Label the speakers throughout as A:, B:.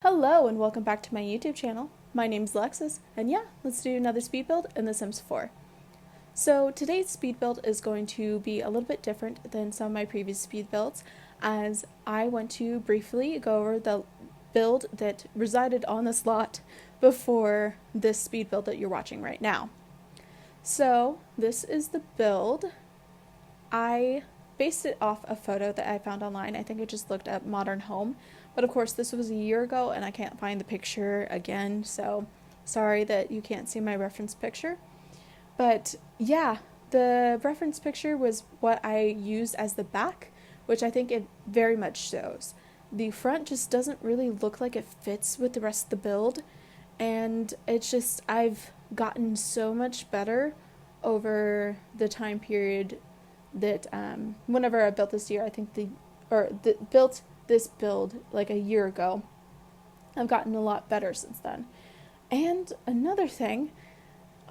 A: Hello and welcome back to my YouTube channel. My name's Alexis, and yeah, let's do another speed build in The Sims 4. So today's speed build is going to be a little bit different than some of my previous speed builds, as I want to briefly go over the build that resided on this lot before this speed build that you're watching right now. So this is the build. I based it off a photo that I found online. I think I just looked up modern home. But of course, this was a year ago and I can't find the picture again, so sorry that you can't see my reference picture. But yeah, the reference picture was what I used as the back, which I think it very much shows. The front just doesn't really look like it fits with the rest of the build, and it's just, I've gotten so much better over the time period that whenever I built this year, I think built this build like a year ago. I've gotten a lot better since then. And another thing,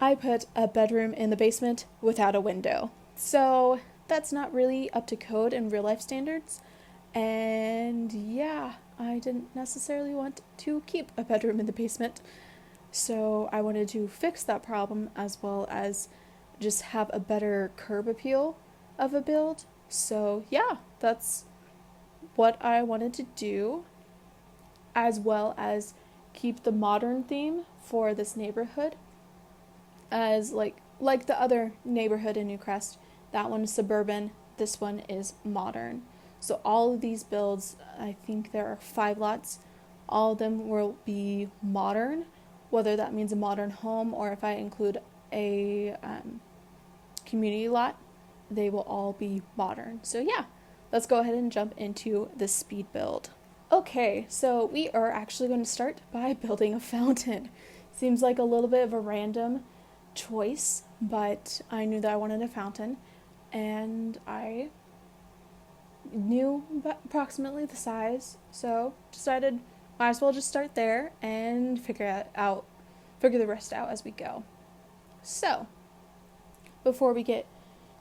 A: I put a bedroom in the basement without a window. So that's not really up to code and real life standards. And yeah, I didn't necessarily want to keep a bedroom in the basement. So I wanted to fix that problem as well as just have a better curb appeal of a build. So yeah, that's what I wanted to do, as well as keep the modern theme for this neighborhood, as like the other neighborhood in Newcrest. That one is suburban, this one is modern. So all of these builds, I think there are 5 lots, all of them will be modern, whether that means a modern home or if I include a community lot, they will all be modern. So yeah, let's go ahead and jump into the speed build. Okay, so we are actually going to start by building a fountain. Seems like a little bit of a random choice, but I knew that I wanted a fountain, and I knew approximately the size, so decided might as well just start there and figure the rest out as we go. So, before we get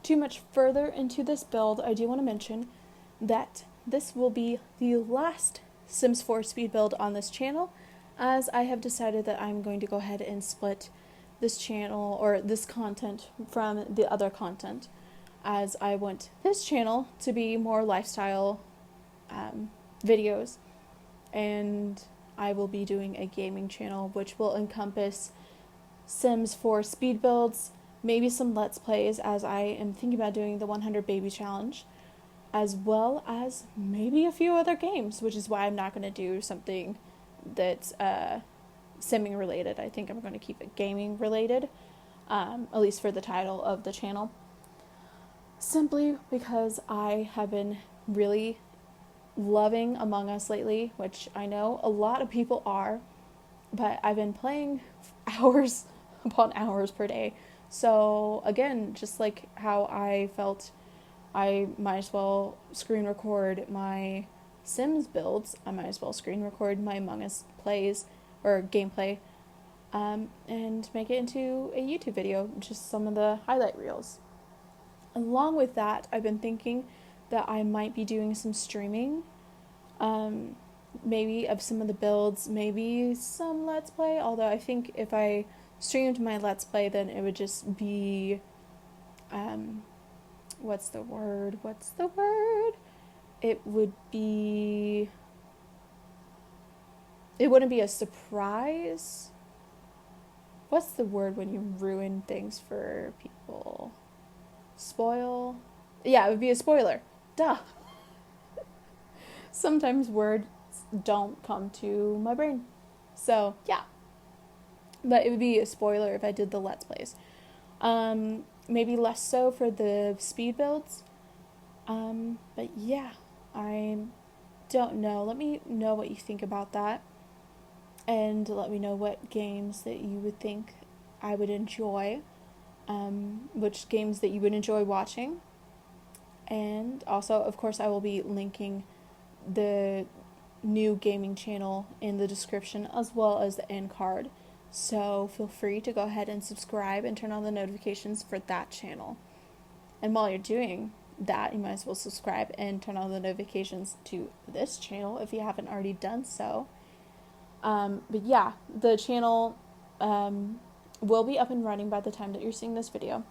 A: too much further into this build, I do want to mention that this will be the last Sims 4 speed build on this channel, as I have decided that I'm going to go ahead and split this channel or this content from the other content, as I want this channel to be more lifestyle videos, and I will be doing a gaming channel which will encompass Sims 4 speed builds, maybe some Let's Plays, as I am thinking about doing the 100 Baby Challenge, as well as maybe a few other games, which is why I'm not going to do something that's simming related. I think I'm going to keep it gaming related, at least for the title of the channel, simply because I have been really loving Among Us lately, which I know a lot of people are, but I've been playing hours upon hours per day. So again, just like how I felt I might as well screen record my Sims builds, I might as well screen record my Among Us plays or gameplay, and make it into a YouTube video, just some of the highlight reels. Along with that, I've been thinking that I might be doing some streaming, maybe of some of the builds, maybe some Let's Play, although I think if I streamed my Let's Play, then it would just be, what's the word? It wouldn't be a surprise. What's the word when you ruin things for people? Spoil? Yeah, it would be a spoiler. Duh. Sometimes words don't come to my brain. So, yeah. But it would be a spoiler if I did the Let's Plays. Maybe less so for the speed builds. But yeah, I don't know. Let me know what you think about that. And let me know what games that you would think I would enjoy. Which games that you would enjoy watching. And also, of course, I will be linking the new gaming channel in the description as well as the end card. So feel free to go ahead and subscribe and turn on the notifications for that channel. And while you're doing that, you might as well subscribe and turn on the notifications to this channel if you haven't already done so. But yeah, the channel will be up and running by the time that you're seeing this video.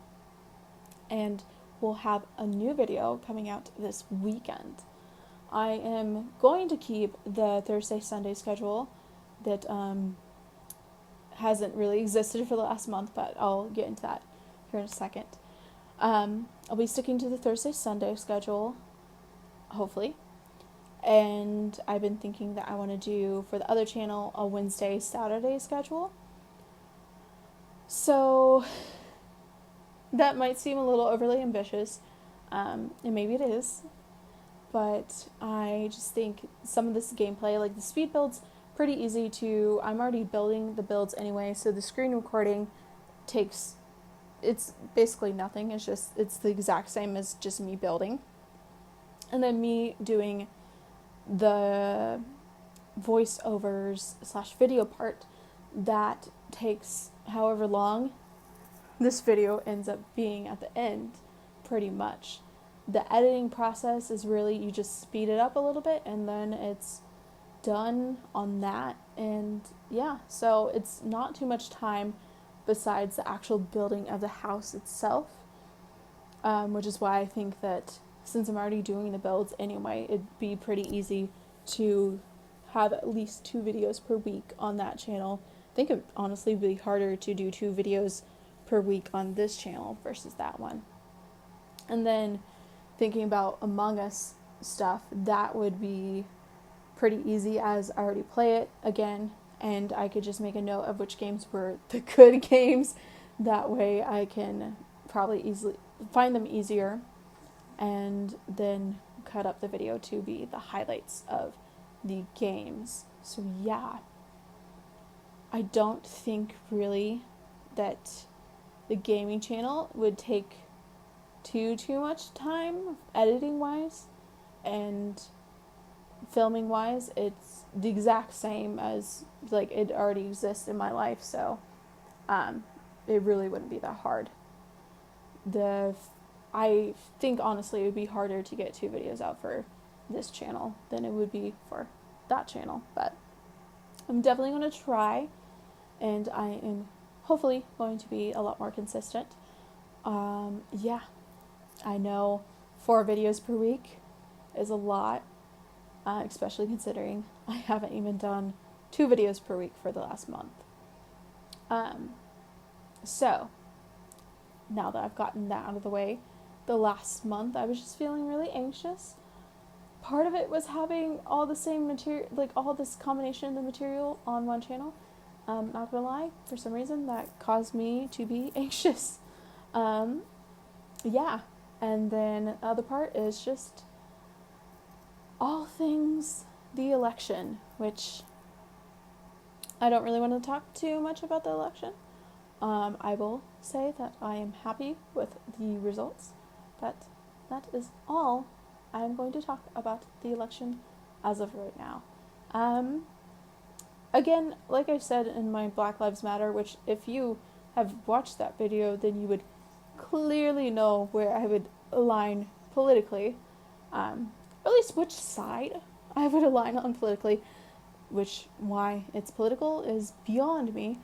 A: And we'll have a new video coming out this weekend. I am going to keep the Thursday-Sunday schedule that hasn't really existed for the last month, but I'll get into that here in a second. I'll be sticking to the Thursday-Sunday schedule, hopefully. And I've been thinking that I want to do, for the other channel, a Wednesday-Saturday schedule. So that might seem a little overly ambitious, and maybe it is, but I just think some of this gameplay, like the speed builds, pretty easy to, I'm already building the builds anyway, so the screen recording it's basically nothing, it's the exact same as just me building. And then me doing the voiceovers / video part, that takes however long this video ends up being at the end, pretty much. The editing process is really, you just speed it up a little bit and then it's done on that. And yeah, so it's not too much time besides the actual building of the house itself, which is why I think that since I'm already doing the builds anyway, it'd be pretty easy to have at least 2 videos per week on that channel. I think it would honestly be harder to do 2 videos per week on this channel versus that one. And then thinking about Among Us stuff, that would be pretty easy as I already play it again, and I could just make a note of which games were the good games. That way I can probably easily find them easier and then cut up the video to be the highlights of the games. So yeah, I don't think really that the gaming channel would take too much time editing wise, and filming wise it's the exact same as, like, it already exists in my life, so it really wouldn't be that hard. I think honestly it would be harder to get 2 videos out for this channel than it would be for that channel, but I'm definitely going to try, and I am hopefully going to be a lot more consistent. Yeah, I know 4 videos per week is a lot, especially considering I haven't even done 2 videos per week for the last month. So now that I've gotten that out of the way, the last month I was just feeling really anxious. Part of it was having all the same material, like all this combination of the material on one channel. Not gonna lie, for some reason that caused me to be anxious. Yeah, and then the other part is just all things the election, which I don't really want to talk too much about the election. I will say that I am happy with the results, but that is all I'm going to talk about the election as of right now. Again, like I said in my Black Lives Matter, which if you have watched that video, then you would clearly know where I would align politically, or at least which side I would align on politically, which why it's political is beyond me.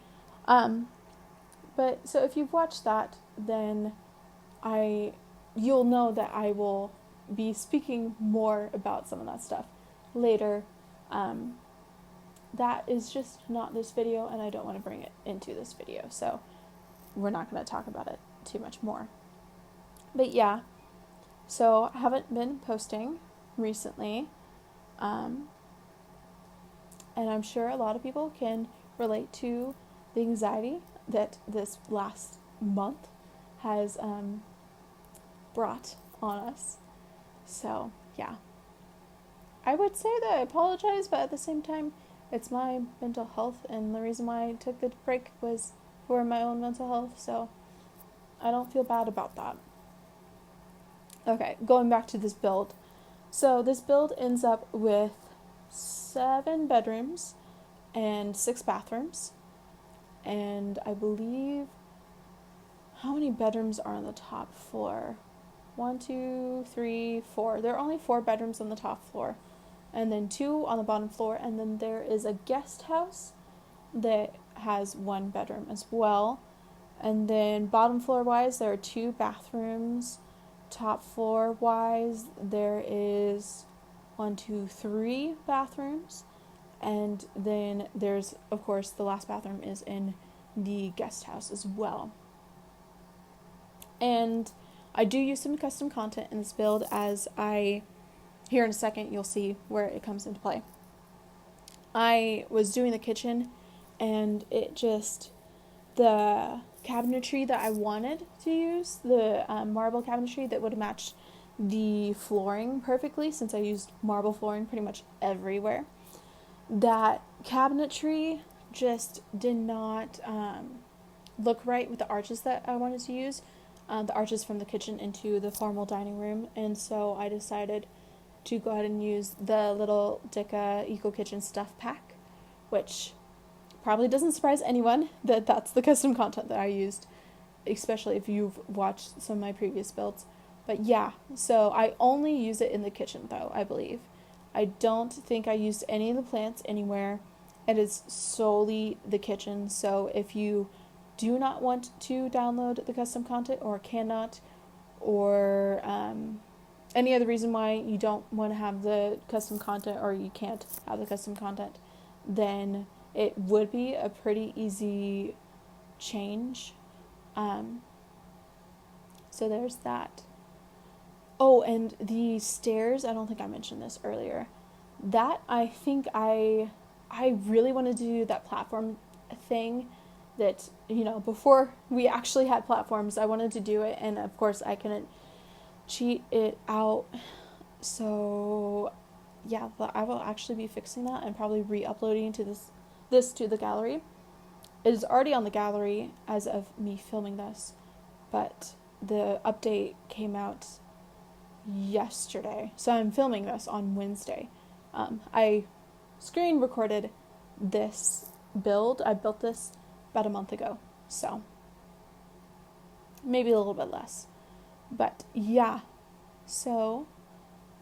A: But so if you've watched that, then you'll know that I will be speaking more about some of that stuff later. That is just not this video, and I don't want to bring it into this video, so we're not going to talk about it too much more. But yeah, so I haven't been posting recently, and I'm sure a lot of people can relate to the anxiety that this last month has brought on us. So yeah, I would say that I apologize, but at the same time, it's my mental health, and the reason why I took the break was for my own mental health, so I don't feel bad about that. Okay, going back to this build. So this build ends up with 7 bedrooms and 6 bathrooms, and I believe, how many bedrooms are on the top floor? 1, 2, 3, 4. There are only 4 bedrooms on the top floor. and then 2 on the bottom floor, and then there is a guest house that has 1 bedroom as well. And then bottom floor wise, there are 2 bathrooms. Top floor wise, there is 1, 2, 3 bathrooms. And then there's, of course, the last bathroom is in the guest house as well. And I do use some custom content in this build, as here in a second you'll see where it comes into play. I was doing the kitchen, and the cabinetry that I wanted to use, the marble cabinetry that would have matched the flooring perfectly, since I used marble flooring pretty much everywhere, that cabinetry just did not look right with the arches that I wanted to use, the arches from the kitchen into the formal dining room. And so I decided to go ahead and use the little Dicka Eco Kitchen stuff pack, which probably doesn't surprise anyone that that's the custom content that I used, especially if you've watched some of my previous builds. But yeah, so I only use it in the kitchen though, I believe. I don't think I used any of the plants anywhere. It is solely the kitchen. So if you do not want to download the custom content, or cannot, or any other reason why you don't want to have the custom content, or you can't have the custom content, then it would be a pretty easy change. So there's that. Oh, and the stairs, I don't think I mentioned this earlier. That, I think I really wanted to do that platform thing that, before we actually had platforms, I wanted to do it, and of course I couldn't cheat it out. So yeah, I will actually be fixing that and probably re-uploading to this to the gallery. It is already on the gallery as of me filming this, but the update came out yesterday, so I'm filming this on Wednesday. I screen recorded this build. I built this about a month ago, so maybe a little bit less. But yeah, so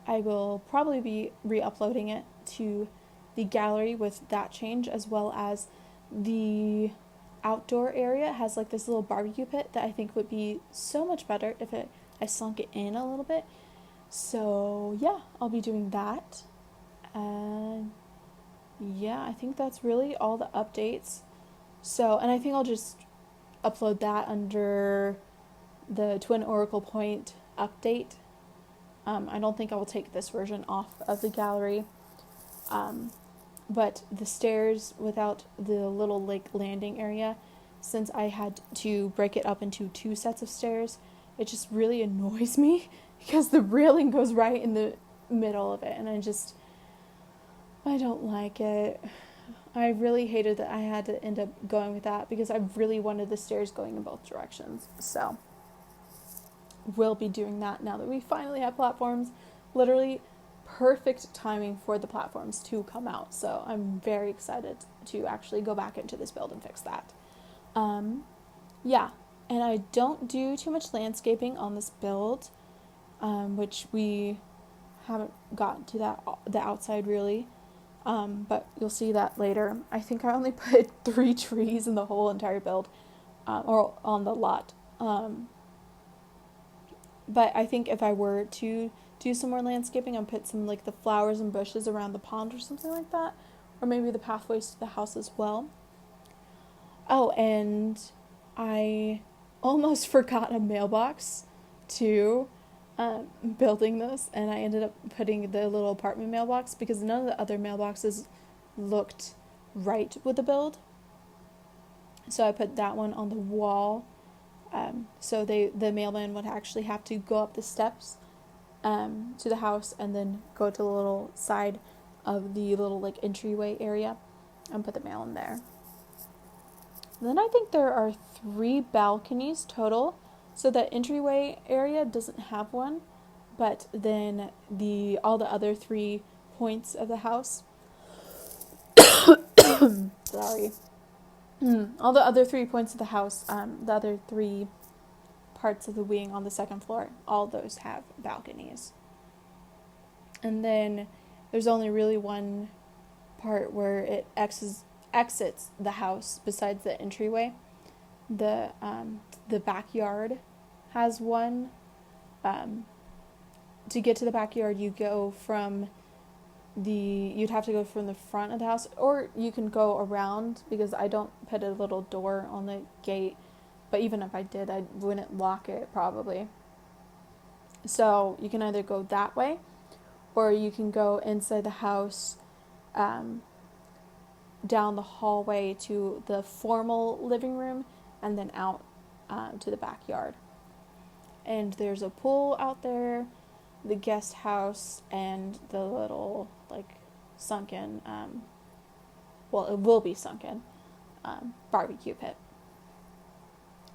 A: I will probably be re-uploading it to the gallery with that change, as well as the outdoor area has like this little barbecue pit that I think would be so much better if I sunk it in a little bit. So yeah, I'll be doing that. And yeah, I think that's really all the updates. So, and I think I'll just upload that under the Twin Oracle Point update. I don't think I will take this version off of the gallery. But the stairs without the little like landing area, since I had to break it up into 2 sets of stairs, it just really annoys me because the railing goes right in the middle of it, and I don't like it. I really hated that I had to end up going with that, because I really wanted the stairs going in both directions. So we'll be doing that now that we finally have platforms. Literally perfect timing for the platforms to come out. So I'm very excited to actually go back into this build and fix that. Yeah, and I don't do too much landscaping on this build, which we haven't gotten to the outside really. But you'll see that later. I think I only put 3 trees in the whole entire build, or on the lot. But I think if I were to do some more landscaping, I'd put some like the flowers and bushes around the pond or something like that, or maybe the pathways to the house as well. Oh, and I almost forgot a mailbox too, building this, and I ended up putting the little apartment mailbox because none of the other mailboxes looked right with the build. So I put that one on the wall. So the mailman would actually have to go up the steps to the house and then go to the little side of the little like entryway area and put the mail in there. Then I think there are 3 balconies total. So the entryway area doesn't have one, but then all the other 3 points of the house sorry. All the other 3 points of the house, the other 3 parts of the wing on the second floor, all those have balconies. And then there's only really one part where it exits the house besides the entryway. The backyard has one. To get to the backyard, you'd have to go from the front of the house, or you can go around, because I don't put a little door on the gate, but even if I did, I wouldn't lock it probably. So you can either go that way, or you can go inside the house, down the hallway to the formal living room, and then out to the backyard. And there's a pool out there, the guest house, and the little, like, sunken, it will be sunken, barbecue pit.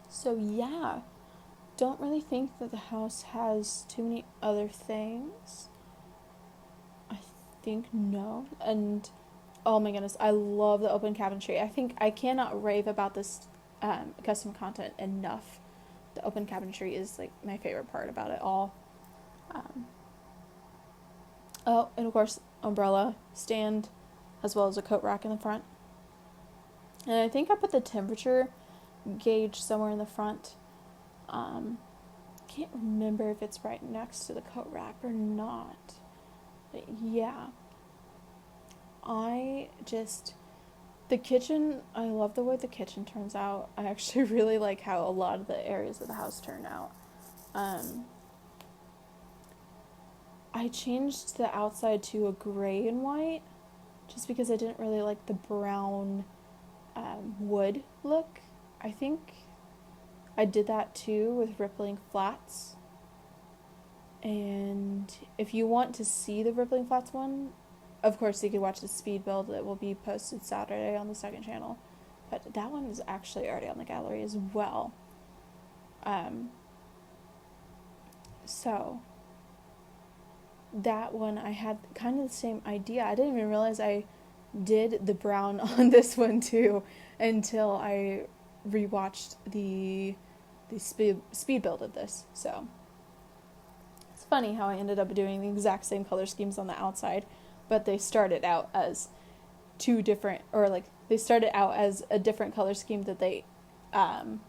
A: So yeah, don't really think that the house has too many other things. I think no. And oh my goodness, I love the open cabinetry. I think I cannot rave about this custom content enough. The open cabinetry is like my favorite part about it all. And of course, umbrella stand, as well as a coat rack in the front. And I think I put the temperature gauge somewhere in the front. Can't remember if it's right next to the coat rack or not. But yeah. The kitchen, I love the way the kitchen turns out. I actually really like how a lot of the areas of the house turn out. I changed the outside to a gray and white, just because I didn't really like the brown wood look. I think I did that too with Rippling Flats. And if you want to see the Rippling Flats one, of course you can watch the speed build that will be posted Saturday on the second channel. But that one is actually already on the gallery as well. So that one, I had kind of the same idea. I didn't even realize I did the brown on this one too until I rewatched the speed build of this. So it's funny how I ended up doing the exact same color schemes on the outside, but they started out as two different, or like they started out as a different color scheme that they than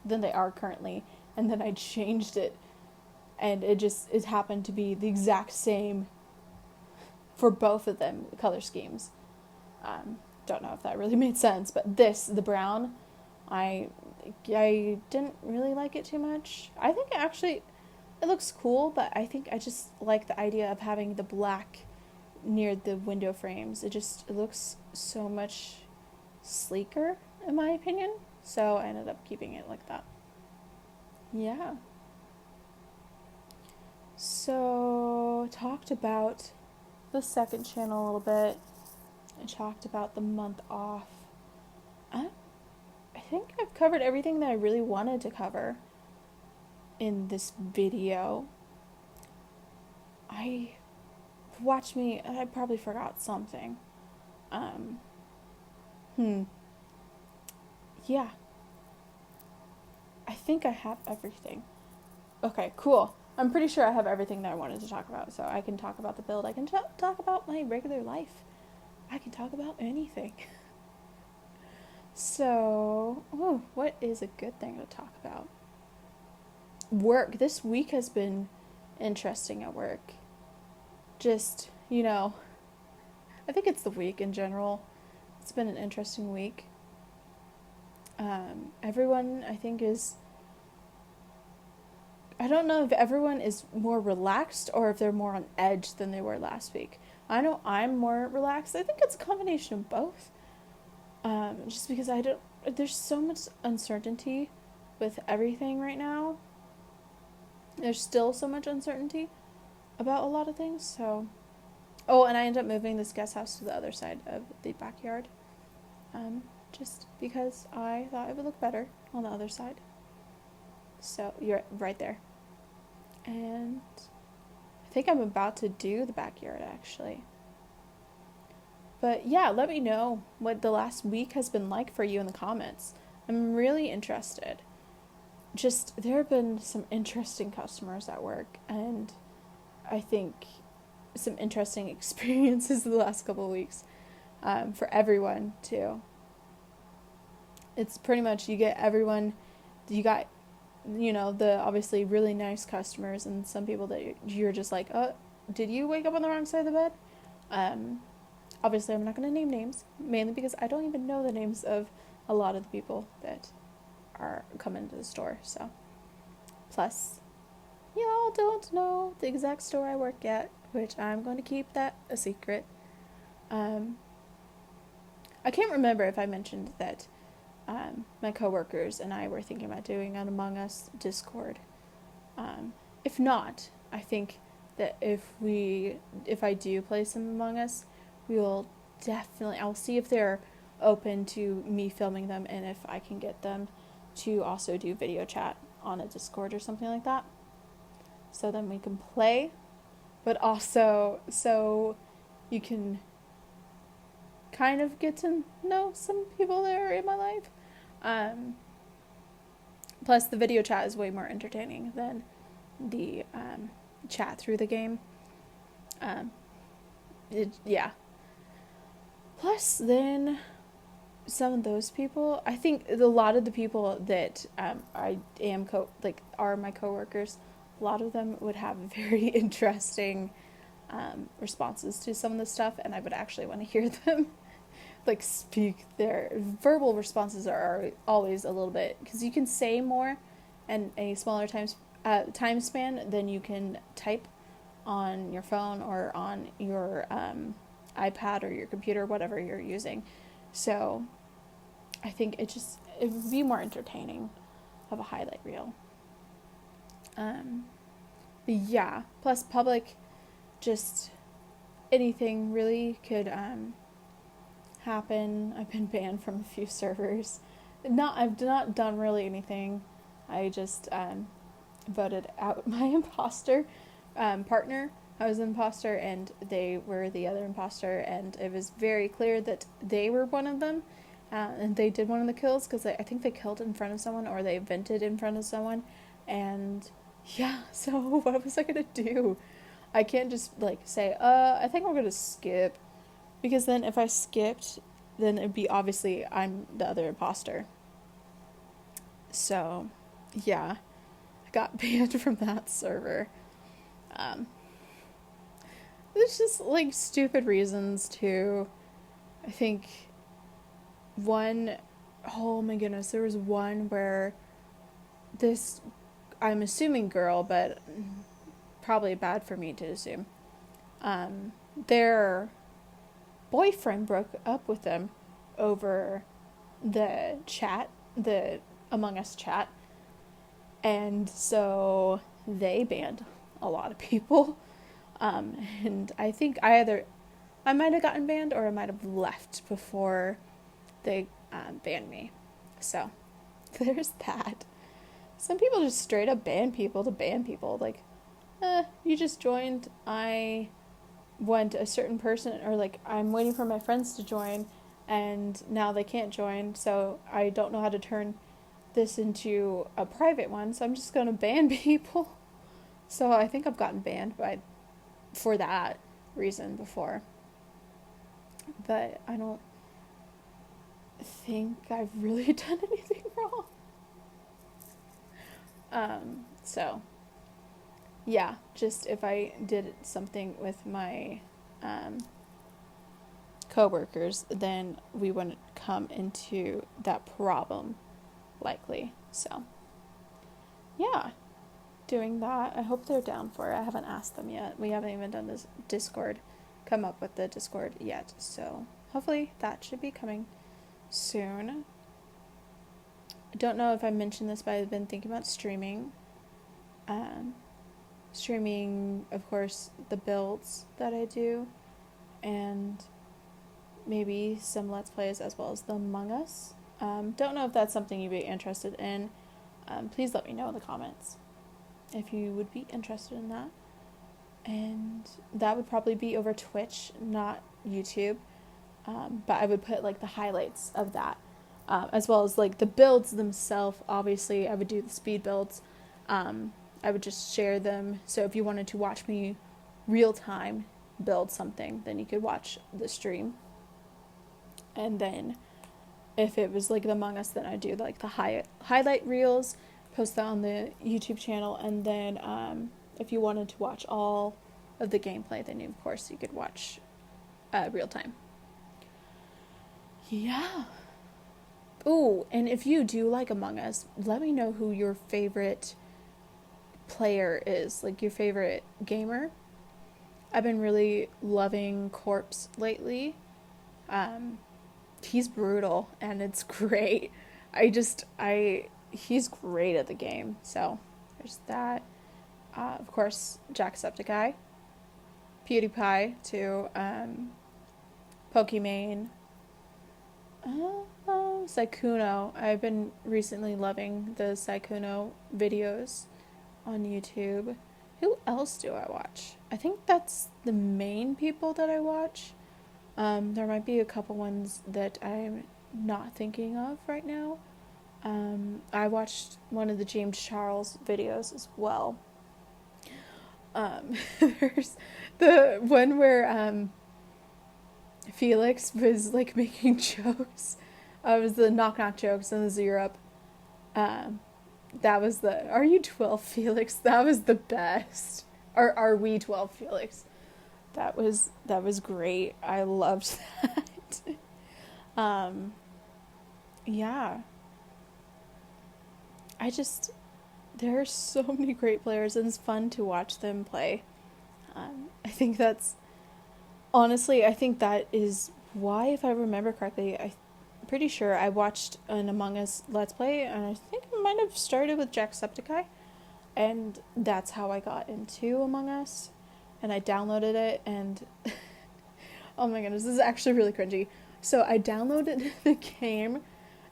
A: they are currently, and then I changed it, and it happened to be the exact same for both of them color schemes. Don't know if that really made sense, but the brown, I didn't really like it too much. I think it looks cool, but I think I just like the idea of having the black near the window frames. It looks so much sleeker, in my opinion. So I ended up keeping it like that. Yeah. So talked about the second channel a little bit. I talked about the month off. I think I've covered everything that I really wanted to cover in this video. Watch me, I probably forgot something. Yeah. I think I have everything. Okay, cool. I'm pretty sure I have everything that I wanted to talk about, so I can talk about the build. I can talk about my regular life. I can talk about anything. So, what is a good thing to talk about? Work. This week has been interesting at work. Just, I think it's the week in general. It's been an interesting week. Everyone, I think, I don't know if everyone is more relaxed or if they're more on edge than they were last week. I know I'm more relaxed. I think it's a combination of both. Just because there's so much uncertainty with everything right now. There's still so much uncertainty about a lot of things, so. Oh, and I ended up moving this guest house to the other side of the backyard. Just because I thought it would look better on the other side. So, you're right there. And I think I'm about to do the backyard, actually. But yeah, let me know what the last week has been like for you in the comments. I'm really interested. There have been some interesting customers at work, and I think some interesting experiences the last couple of weeks, for everyone too. It's pretty much you got, the obviously really nice customers and some people that you're just like, oh, did you wake up on the wrong side of the bed? Obviously I'm not going to name names, mainly because I don't even know the names of a lot of the people that are coming to the store, so. Plus, y'all don't know the exact store I work at, which I'm going to keep that a secret. I can't remember if I mentioned that my coworkers and I were thinking about doing an Among Us Discord. If not, I think that if I do play some Among Us, we will definitely, I'll see if they're open to me filming them and if I can get them to also do video chat on a Discord or something like that. So then we can play, but also so you can kind of get to know some people that are in my life. Plus, the video chat is way more entertaining than the chat through the game. Yeah. Plus, then some of those people, I think a lot of the people that I am are my coworkers, a lot of them would have very interesting responses to some of the stuff, and I would actually want to hear them speak. Their verbal responses are always a little bit, because you can say more in a smaller time span than you can type on your phone or on your iPad or your computer, whatever you're using. So I think it would be more entertaining of a highlight reel. Yeah, plus public, just anything really could happen. I've been banned from a few servers. I've not done really anything. I just voted out my imposter partner. I was an imposter and they were the other imposter, and it was very clear that they were one of them, and they did one of the kills because I think they killed in front of someone or they vented in front of someone, and yeah, so what was I gonna do? I can't just say, I think I'm gonna skip, because then if I skipped, then it'd be obviously I'm the other imposter. So, yeah, I got banned from that server. It's just stupid reasons too. I think oh my goodness, there was one where this, I'm assuming girl, but probably bad for me to assume, their boyfriend broke up with them over the Among Us chat, and so they banned a lot of people, and I think I might have gotten banned or I might have left before they banned me. So there's that. Some people just straight up ban people to ban people. You just joined, I want a certain person, or I'm waiting for my friends to join and now they can't join, so I don't know how to turn this into a private one, so I'm just going to ban people. So I think I've gotten banned for that reason before, but I don't think I've really done anything wrong. So yeah, just if I did something with my coworkers, then we wouldn't come into that problem, likely. So yeah, doing that. I hope they're down for it. I haven't asked them yet. We haven't even done this come up with the Discord yet, so hopefully that should be coming soon. I don't know if I mentioned this, but I've been thinking about streaming. Streaming, of course, the builds that I do, and maybe some Let's Plays as well as the Among Us. Don't know if that's something you'd be interested in. Please let me know in the comments if you would be interested in that. And that would probably be over Twitch, not YouTube. But I would put the highlights of that, as well as the builds themselves. Obviously, I would do the speed builds. I would just share them. So if you wanted to watch me real time, build something, then you could watch the stream. And then if it was like the Among Us, then I'd do like the highlight reels, post that on the YouTube channel, and then if you wanted to watch all of the gameplay, then of course you could watch real time. Yeah. Ooh, and if you do like Among Us, let me know who your favorite player is, like your favorite gamer. I've been really loving Corpse lately. He's brutal and it's great. He's great at the game. So there's that. Of course, Jacksepticeye, PewDiePie too, Pokimane, Sykkuno. I've been recently loving the Sykkuno videos on YouTube. Who else do I watch? I think that's the main people that I watch. There might be a couple ones that I'm not thinking of right now. I watched one of the James Charles videos as well. There's the one where Felix was like making jokes. It was the knock knock jokes and the zero up. That was the Are You 12 Felix? That was the best. Or Are We 12 Felix? That was great. I loved that. Yeah. There are so many great players and it's fun to watch them play. I think that is why, if I remember correctly, I'm pretty sure I watched an Among Us Let's Play, and I think it might have started with Jacksepticeye, and that's how I got into Among Us, and I downloaded it, and oh my goodness, this is actually really cringy. So I downloaded the game,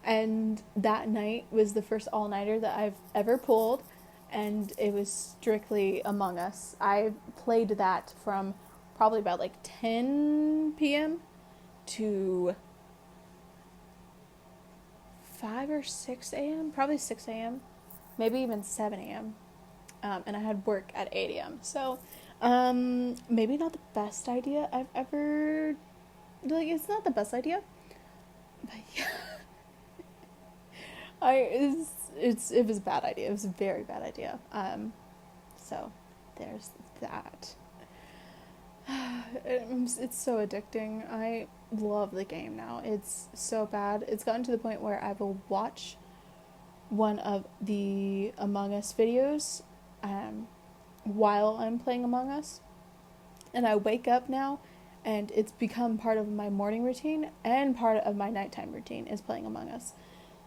A: and that night was the first all-nighter that I've ever pulled, and it was strictly Among Us. I played that from probably about like 10 p.m. to 5 or 6 a.m., probably 6 a.m., maybe even 7 a.m., and I had work at 8 a.m., so maybe not the best idea I've ever, like, it's not the best idea, but yeah, it was a bad idea, it was a very bad idea, so there's that. It's so addicting. I love the game now. It's so bad. It's gotten to the point where I will watch one of the Among Us videos while I'm playing Among Us. And I wake up now and it's become part of my morning routine and part of my nighttime routine is playing Among Us.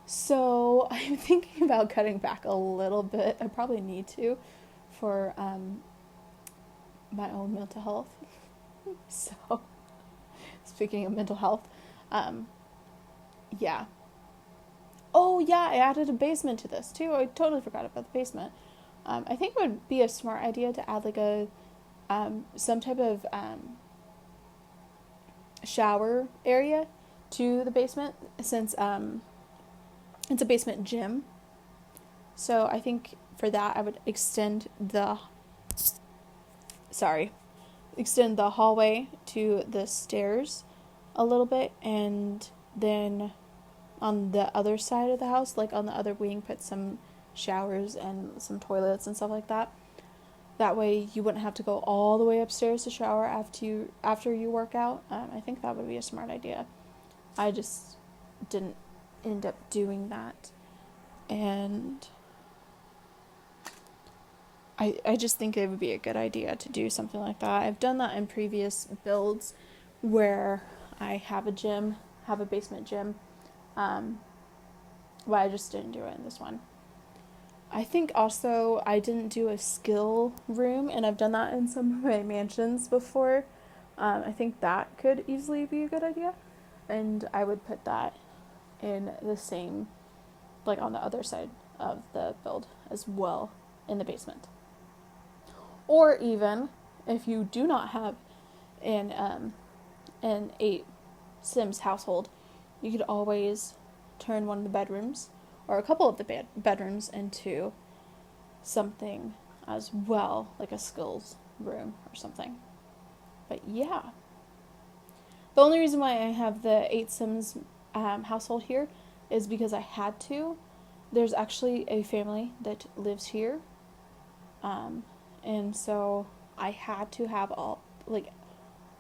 A: So I'm thinking about cutting back a little bit. I probably need to for my own mental health. So, speaking of mental health, yeah. Oh yeah, I added a basement to this too. I totally forgot about the basement. I think it would be a smart idea to add like a some type of shower area to the basement since it's a basement gym. So I think for that I would extend the hallway to the stairs a little bit, and then on the other side of the house, like on the other wing, put some showers and some toilets and stuff like that. That way you wouldn't have to go all the way upstairs to shower after you work out. I think that would be a smart idea. I just didn't end up doing that. And I just think it would be a good idea to do something like that. I've done that in previous builds where I have a basement gym, but I just didn't do it in this one. I think also I didn't do a skill room, and I've done that in some of my mansions before. I think that could easily be a good idea, and I would put that in the same, like on the other side of the build as well in the basement. Or even if you do not have an 8 Sims household, you could always turn one of the bedrooms or a couple of the bedrooms into something as well, like a skills room or something. But yeah. The only reason why I have the 8 Sims household here is because I had to. There's actually a family that lives here. And so I had to have all, like,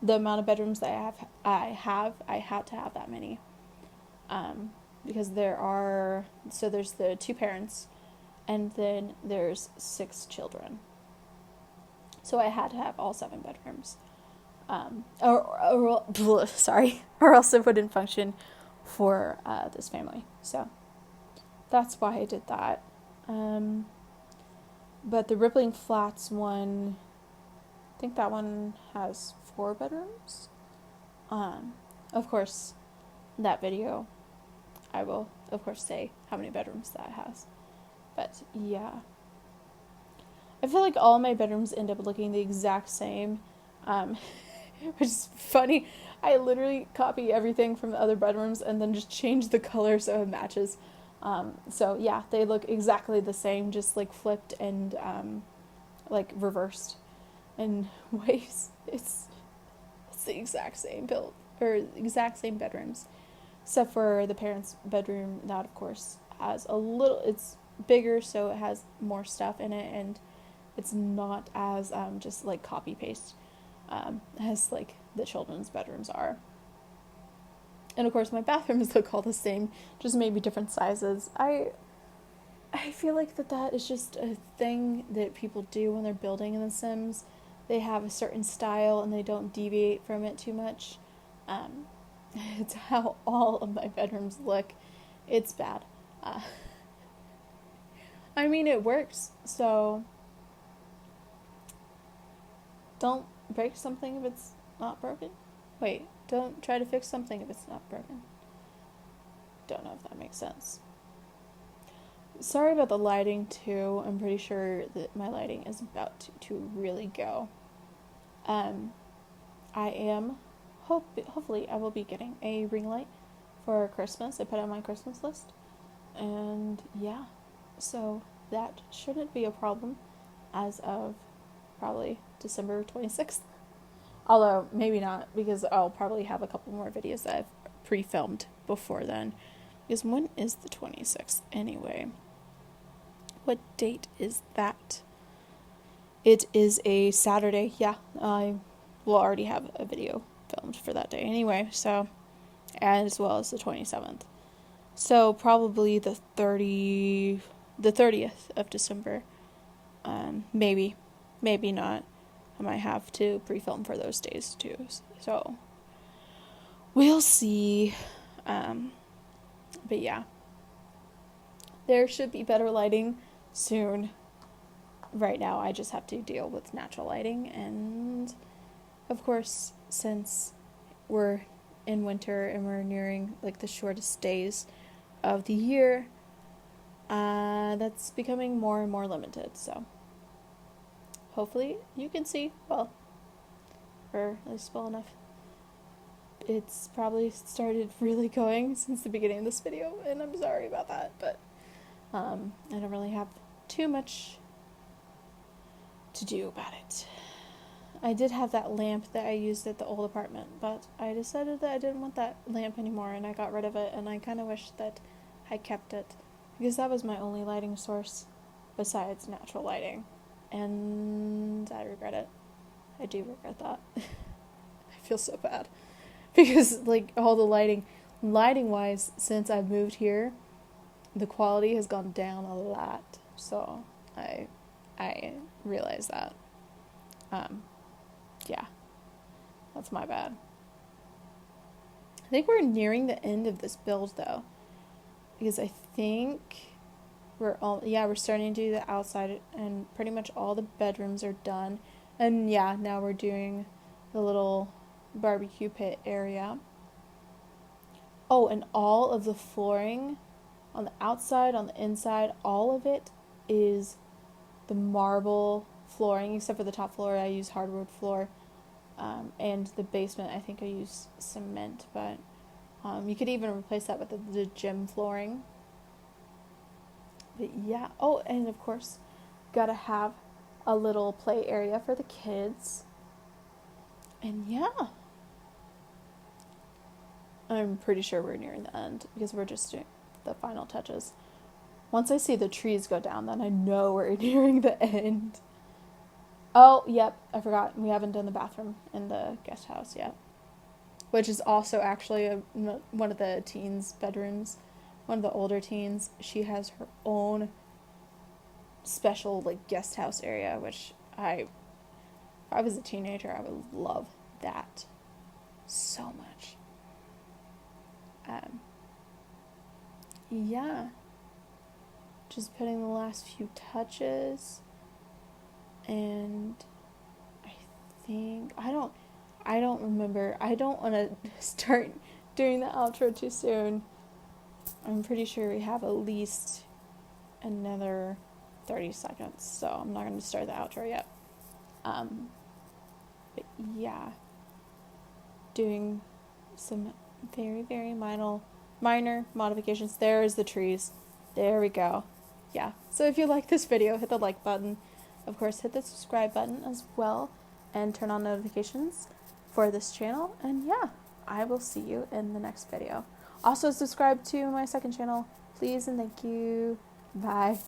A: the amount of bedrooms that I had to have that many. Because there's the 2 parents, and then there's 6 children. So I had to have all 7 bedrooms. Or else it wouldn't function for this family. So that's why I did that. But the Rippling Flats one, I think that one has 4 bedrooms. Of course, that video, I will, of course, say how many bedrooms that has. But yeah. I feel like all my bedrooms end up looking the exact same, which is funny. I literally copy everything from the other bedrooms and then just change the color so it matches. So yeah, they look exactly the same, just like flipped and like reversed in ways. It's the exact same build, or exact same bedrooms, except for the parents' bedroom. That of course has it's bigger, so it has more stuff in it, and it's not as just like copy paste as like the children's bedrooms are. And of course my bathrooms look all the same, just maybe different sizes. I feel like that is just a thing that people do when they're building in The Sims. They have a certain style and they don't deviate from it too much. It's how all of my bedrooms look. It's bad. I mean, it works, so don't break something if it's not broken. Wait, don't try to fix something if it's not broken. Don't know if that makes sense. Sorry about the lighting too. I'm pretty sure that my lighting is about to really go. I am hopefully I will be getting a ring light for Christmas. I put it on my Christmas list. And yeah, so that shouldn't be a problem as of probably December 26th. Although, maybe not, because I'll probably have a couple more videos that I've pre-filmed before then. Because when is the 26th anyway? What date is that? It is a Saturday. Yeah, I will already have a video filmed for that day anyway, so, as well as the 27th. So, probably the 30th of December. Maybe not. I might have to pre-film for those days too. So we'll see. But yeah, there should be better lighting soon. Right now, I just have to deal with natural lighting, and of course, since we're in winter and we're nearing like the shortest days of the year, that's becoming more and more limited. So hopefully you can see well, or at least well enough. It's probably started really going since the beginning of this video, and I'm sorry about that, but I don't really have too much to do about it. I did have that lamp that I used at the old apartment, but I decided that I didn't want that lamp anymore, and I got rid of it, and I kind of wish that I kept it, because that was my only lighting source besides natural lighting, and I regret it. I do regret that. I feel so bad, because like all the lighting wise, since I've moved here, the quality has gone down a lot, so I realize that. Yeah, that's my bad. I think we're nearing the end of this build though, because I think we're starting to do the outside, and pretty much all the bedrooms are done. And yeah, now we're doing the little barbecue pit area. Oh, and all of the flooring on the outside, on the inside, all of it is the marble flooring, except for the top floor. I use hardwood floor, and the basement I think I use cement, but you could even replace that with the gym flooring. But yeah, oh, and of course gotta have a little play area for the kids. And yeah, I'm pretty sure we're nearing the end because we're just doing the final touches. Once I see the trees go down, then I know we're nearing the end. Oh, yep, I forgot. We haven't done the bathroom in the guest house yet, which is also actually one of the teens' bedrooms. One of the older teens, she has her own special like guest house area, which if I was a teenager, I would love that so much. Yeah, just putting the last few touches, and I think I don't remember. I don't want to start doing the outro too soon. I'm pretty sure we have at least another 30 seconds, so I'm not going to start the outro yet. But yeah, doing some very, very minor modifications. There's the trees. There we go. Yeah, so if you like this video, hit the like button. Of course, hit the subscribe button as well, and turn on notifications for this channel. And yeah, I will see you in the next video. Also, subscribe to my second channel, please and thank you. Bye.